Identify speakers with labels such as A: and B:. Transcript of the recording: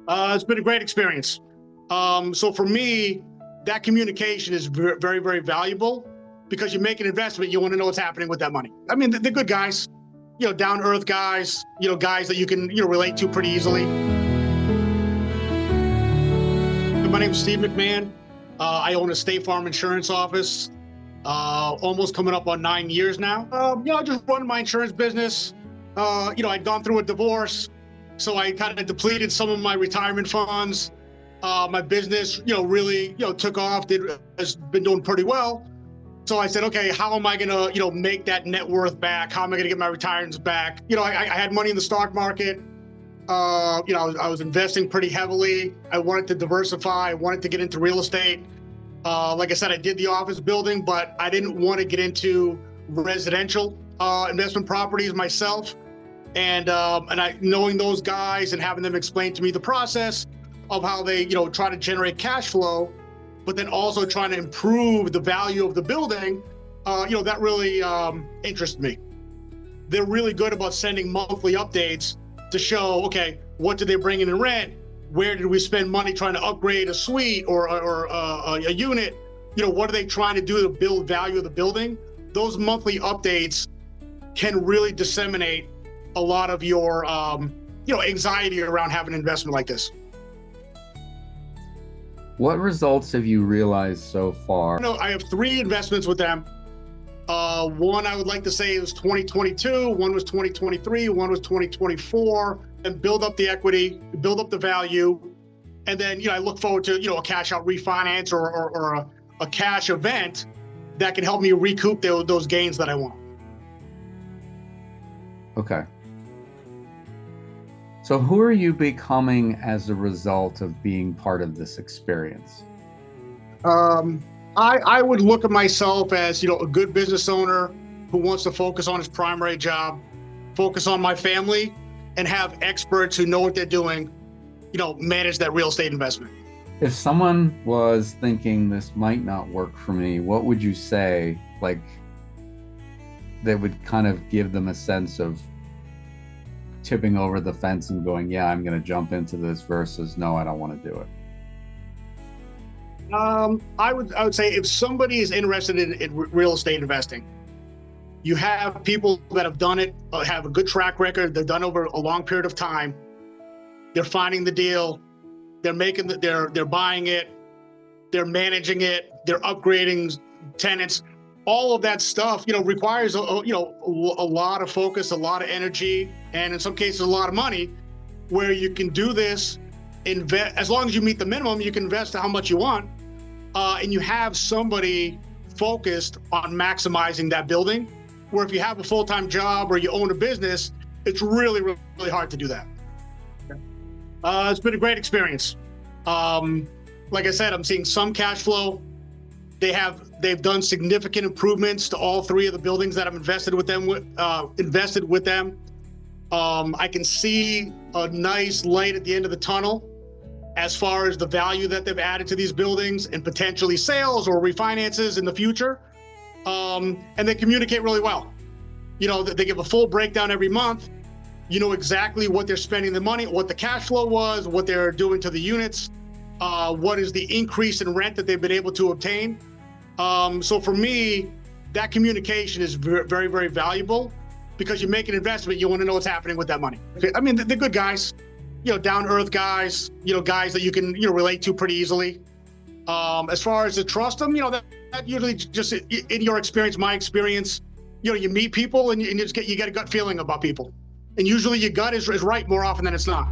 A: It's been a great experience. So for me, that communication is very, very valuable because you make an investment, you want to know what's happening with that money. I mean, they're good guys, down to earth guys, guys that you can, relate to pretty easily. My name is Steve McMahon. I own a State Farm insurance office, almost coming up on 9 years now. I just run my insurance business. I'd gone through a divorce, so I kind of depleted some of my retirement funds. My business, really, took off, has been doing pretty well. So I said, okay, how am I going to, make that net worth back? How am I going to get my retirements back? I had money in the stock market. I was investing pretty heavily. I wanted to diversify. I wanted to get into real estate. Like I said, I did the office building, but I didn't want to get into residential investment properties myself. And knowing those guys and having them explain to me the process of how they, try to generate cash flow, but then also trying to improve the value of the building, that really interests me. They're really good about sending monthly updates to show, okay, what did they bring in rent? Where did we spend money trying to upgrade a suite or a unit? What are they trying to do to build value of the building? Those monthly updates can really disseminate a lot of your, anxiety around having an investment like this.
B: What results have you realized so far?
A: I have 3 investments with them. One I would like to say was 2022, one was 2023, one was 2024, and build up the equity, build up the value. And then, I look forward to, a cash out refinance or a cash event that can help me recoup those gains that I want.
B: Okay. So who are you becoming as a result of being part of this experience?
A: I would look at myself as, a good business owner who wants to focus on his primary job, focus on my family, and have experts who know what they're doing, manage that real estate investment.
B: If someone was thinking this might not work for me, what would you say, that would kind of give them a sense of tipping over the fence and going, yeah, I'm going to jump into this versus no, I don't want to do it?
A: I would say if somebody is interested in real estate investing, you have people that have done it, have a good track record. They've done over a long period of time. They're finding the deal. They're they're buying it. They're managing it. They're upgrading tenants. All of that stuff, requires a lot of focus, a lot of energy, and in some cases a lot of money. Where you can do this, invest as long as you meet the minimum, you can invest how much you want, and you have somebody focused on maximizing that building. Where if you have a full-time job or you own a business, it's really, really hard to do that. It's been a great experience. Like I said, I'm seeing some cash flow. They've done significant improvements to all 3 of the buildings that I've invested with them. I can see a nice light at the end of the tunnel as far as the value that they've added to these buildings and potentially sales or refinances in the future. And they communicate really well. They give a full breakdown every month. You know exactly what they're spending the money, what the cash flow was, what they're doing to the units, what is the increase in rent that they've been able to obtain. So for me, that communication is very, very valuable because you make an investment, you want to know what's happening with that money. I mean, they're good guys, down to earth guys, guys that you can, relate to pretty easily. As far as to trust them, that usually just in your experience, my experience, you meet people and you get a gut feeling about people. And usually your gut is right more often than it's not.